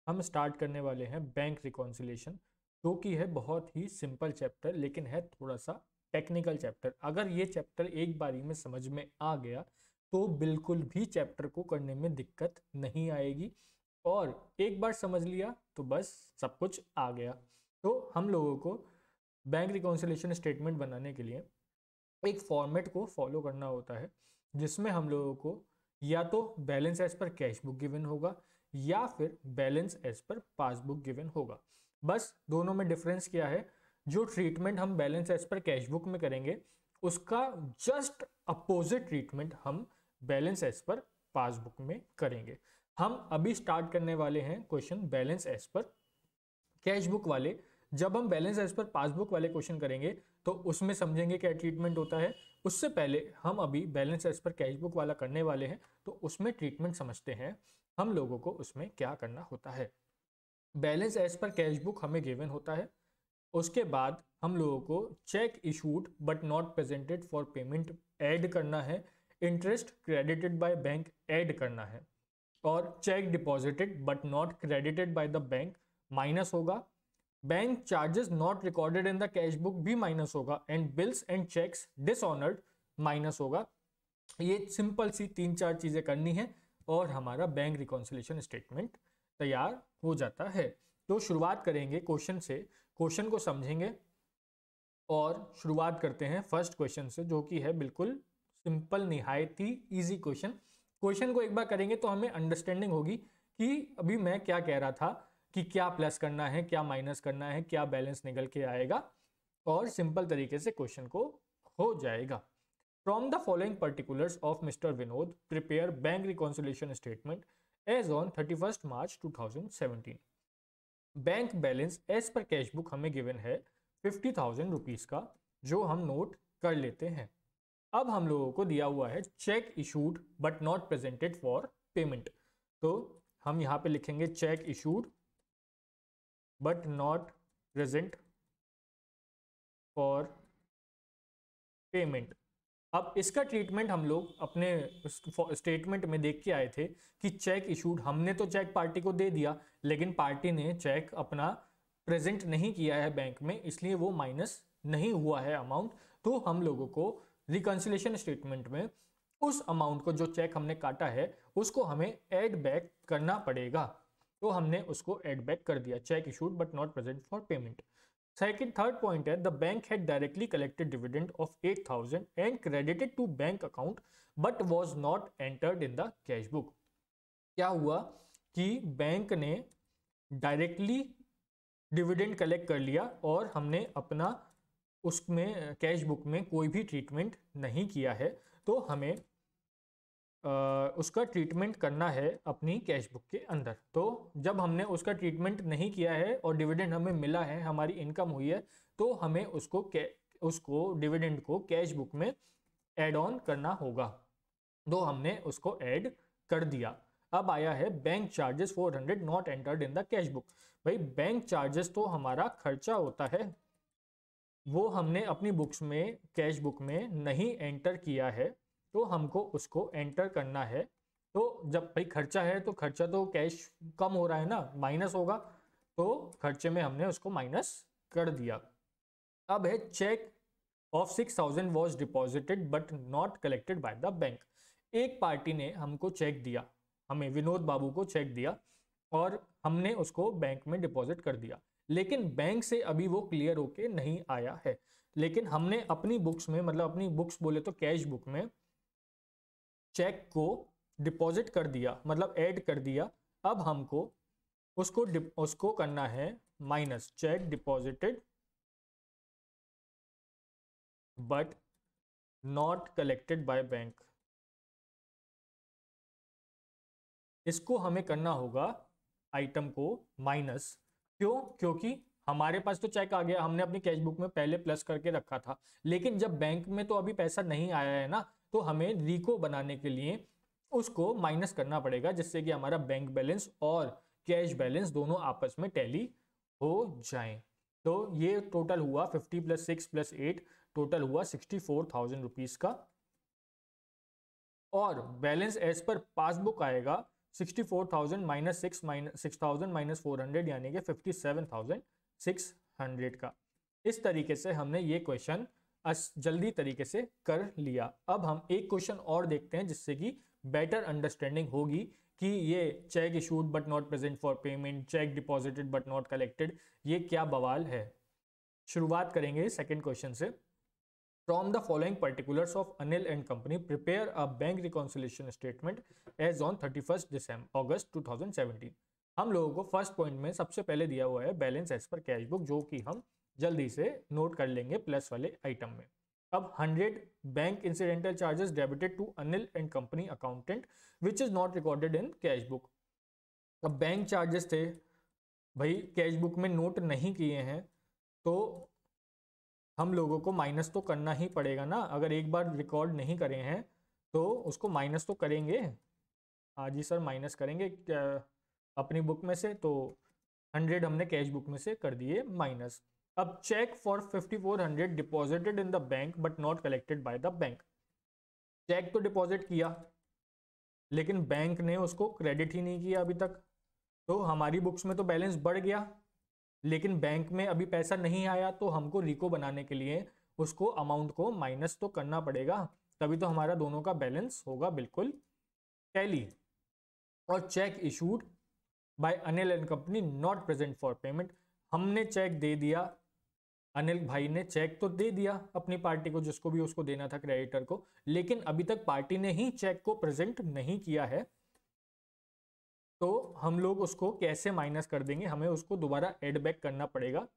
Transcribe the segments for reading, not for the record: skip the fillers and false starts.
हम स्टार्ट करने वाले हैं बैंक रिकॉन्सिलेशन, जो कि है बहुत ही सिंपल चैप्टर लेकिन है थोड़ा सा टेक्निकल चैप्टर। अगर ये चैप्टर एक बारी में समझ में आ गया तो बिल्कुल भी चैप्टर को करने में दिक्कत नहीं आएगी, और एक बार समझ लिया तो बस सब कुछ आ गया। तो हम लोगों को बैंक रिकॉन्सिलेशन स्टेटमेंट बनाने के लिए एक फॉर्मेट को फॉलो करना होता है, जिसमें हम लोगों को या तो balance as per cash book given होगा या फिर balance as per passbook given होगा। बस दोनों में डिफरेंस क्या है, जो ट्रीटमेंट हम balance as per cash book में करेंगे उसका जस्ट अपोजिट ट्रीटमेंट हम बैलेंस एज पर पासबुक में करेंगे। हम अभी स्टार्ट करने वाले हैं question balance as per cash book वाले। जब हम बैलेंस एज पर पासबुक वाले क्वेश्चन करेंगे तो उसमें समझेंगे क्या ट्रीटमेंट होता है। उससे पहले हम अभी balance as per cash book वाला करने वाले हैं, तो उसमें ट्रीटमेंट समझते हैं हम लोगों को उसमें क्या करना होता है। Balance as per cash book हमें गिवन होता है, उसके बाद हम लोगों को cheque issued but not presented for payment add करना है, interest credited by bank add करना है, और cheque deposited but not credited by the bank minus होगा, bank charges not recorded in the cash book भी माइनस होगा, and bills and cheques dishonoured minus होगा। ये सिंपल सी 3-4 चीजें करनी है और हमारा बैंक रिकॉन्सिलेशन स्टेटमेंट तैयार हो जाता है। तो शुरुआत करेंगे क्वेश्चन से, क्वेश्चन को समझेंगे और शुरुआत करते हैं फर्स्ट क्वेश्चन से, जो कि है बिल्कुल सिंपल, निहायत ही इजी क्वेश्चन। क्वेश्चन को एक बार करेंगे तो हमें अंडरस्टैंडिंग होगी कि अभी मैं क्या कह रहा था, कि क्या प्लस करना है, क्या माइनस करना है, क्या बैलेंस निकल के आएगा, और सिंपल तरीके से क्वेश्चन को हो जाएगा। From the following particulars of mister Vinod prepare bank reconciliation statement as on 31 March 2017। Bank balance as per cash book हमें गिवन है 50,000 रुपीज का, जो हम नोट कर लेते हैं। अब हम लोगों को दिया हुआ है check issued but not presented for payment, तो हम यहां पे लिखेंगे check issued but not present for payment. अब इसका ट्रीटमेंट हम लोग अपने स्टेटमेंट में देख के आए थे कि चेक इशूड, हमने तो चेक पार्टी को दे दिया लेकिन पार्टी ने चेक अपना प्रेजेंट नहीं किया है बैंक में, इसलिए वो माइनस नहीं हुआ है अमाउंट। तो हम लोगों को रिकंसिलेशन स्टेटमेंट में उस अमाउंट को, जो चेक हमने काटा है, उसको हमें ऐड बैक करना पड़ेगा। तो हमने उसको ऐड बैक कर दिया, cheque issued but not present for payment. Third point है the bank had directly collected dividend of 8,000 and credited to bank account but was not entered in the cash book. क्या हुआ कि bank ने directly dividend collect कर लिया और हमने अपना उसमें कैश बुक में कोई भी ट्रीटमेंट नहीं किया है, तो हमें उसका ट्रीटमेंट करना है अपनी कैश बुक के अंदर। तो जब हमने उसका ट्रीटमेंट नहीं किया है और डिविडेंड हमें मिला है, हमारी इनकम हुई है, तो हमें उसको डिविडेंड को कैश बुक में ऐड ऑन करना होगा। तो हमने उसको ऐड कर दिया। अब आया है bank charges 400 not entered in the cash book. भाई बैंक चार्जेस तो हमारा खर्चा होता है, वो हमने अपनी बुक्स में कैश बुक में नहीं एंटर किया है, तो हमको उसको एंटर करना है। तो जब भाई खर्चा है तो खर्चा तो कैश कम हो रहा है ना, माइनस होगा, तो खर्चे में हमने उसको माइनस कर दिया। अब है cheque of 6,000 was deposited but not collected by the bank. एक पार्टी ने हमको चेक दिया, हमें विनोद बाबू को चेक दिया और हमने उसको बैंक में डिपॉजिट कर दिया, लेकिन बैंक से अभी वो क्लियर होके नहीं आया है। लेकिन हमने अपनी बुक्स में, मतलब अपनी बुक्स बोले तो कैश बुक में, चेक को डिपॉजिट कर दिया, मतलब ऐड कर दिया। अब हमको उसको करना है minus, check deposited but not collected by bank. इसको हमें करना होगा आइटम को माइनस। क्यों? क्योंकि हमारे पास तो चेक आ गया, हमने अपनी कैश बुक में पहले प्लस करके रखा था, लेकिन जब बैंक में तो अभी पैसा नहीं आया है ना, तो हमें रिको बनाने के लिए उसको माइनस करना पड़ेगा, जिससे कि हमारा बैंक बैलेंस और कैश बैलेंस दोनों आपस में टैली हो जाएं। तो ये टोटल हुआ 50 + 6 + 8, टोटल हुआ 64,000 रुपीज का। और बैलेंस एज पर पासबुक आएगा 64,000 माइनस 6,000 माइनस 400 यानी कि 57,600 का। इस तरीके से हमने ये क्वेश्चन जल्दी तरीके से कर लिया। अब हम एक क्वेश्चन और देखते हैं जिससे कि बेटर अंडरस्टैंडिंग होगी कि ये check issued but not present for payment, check deposited but not collected, ये क्या बवाल है। शुरुआत करेंगे सेकंड क्वेश्चन से। From the following particulars of Anil and Company, prepare a bank reconciliation statement as on 31st August 2017। हम लोगों को फर्स्ट पॉइंट में सबसे पहले दिया हुआ है balance as per cash book, जो कि हम जल्दी से नोट कर लेंगे प्लस वाले आइटम में। अब 100 bank incidental charges debited to Anil and company accountant which is not recorded in cash book. अब बैंक चार्जेस थे भाई, कैश बुक में नोट नहीं किए हैं तो हम लोगों को माइनस तो करना ही पड़ेगा ना। अगर एक बार रिकॉर्ड नहीं करे हैं तो उसको माइनस तो करेंगे। हाँ जी सर, माइनस करेंगे अपनी बुक में से, तो 100 हमने कैश बुक में से कर दिए माइनस। अब cheque for 5400 deposited in the bank but not collected by the bank. Cheque तो डिपॉजिट किया लेकिन बैंक ने उसको क्रेडिट ही नहीं किया अभी तक, तो हमारी बुक्स में तो बैलेंस बढ़ गया लेकिन बैंक में अभी पैसा नहीं आया, तो हमको रिको बनाने के लिए उसको अमाउंट को माइनस तो करना पड़ेगा, तभी तो हमारा दोनों का बैलेंस होगा बिल्कुल टैली। और check issued by Anil and company not present for payment, हमने चेक दे दिया, अनिल भाई ने चेक तो दे दिया अपनी पार्टी को, जिसको भी उसको देना था क्रेडिटर को, लेकिन अभी तक पार्टी ने ही चेक को प्रेजेंट नहीं किया है, तो हम लोग उसको कैसे माइनस कर देंगे, हमें उसको दोबारा एड बैक करना पड़ेगा।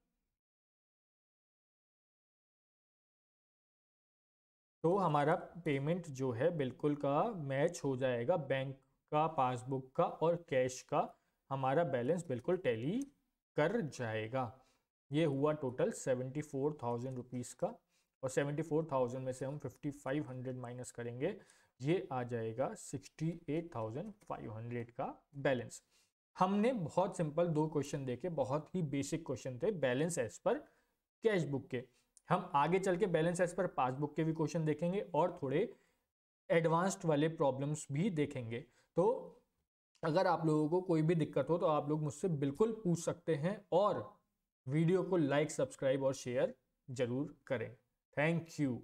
तो हमारा पेमेंट जो है बिल्कुल का मैच हो जाएगा, बैंक का, पासबुक का और कैश का हमारा बैलेंस बिल्कुल टैली कर जाएगा। ये हुआ टोटल 74,000 रुपीज़ का, और 74,000 में से हम 5500 माइनस करेंगे, ये आ जाएगा 68,500 का बैलेंस। हमने बहुत सिंपल दो क्वेश्चन देखे, बहुत ही बेसिक क्वेश्चन थे balance as per cash book के। हम आगे चल के बैलेंस एज पर पासबुक के भी क्वेश्चन देखेंगे और थोड़े एडवांस्ड वाले प्रॉब्लम्स भी देखेंगे। तो अगर आप लोगों को कोई भी दिक्कत हो तो आप लोग मुझसे बिल्कुल पूछ सकते हैं, और वीडियो को लाइक, सब्सक्राइब और शेयर जरूर करें। Thank you.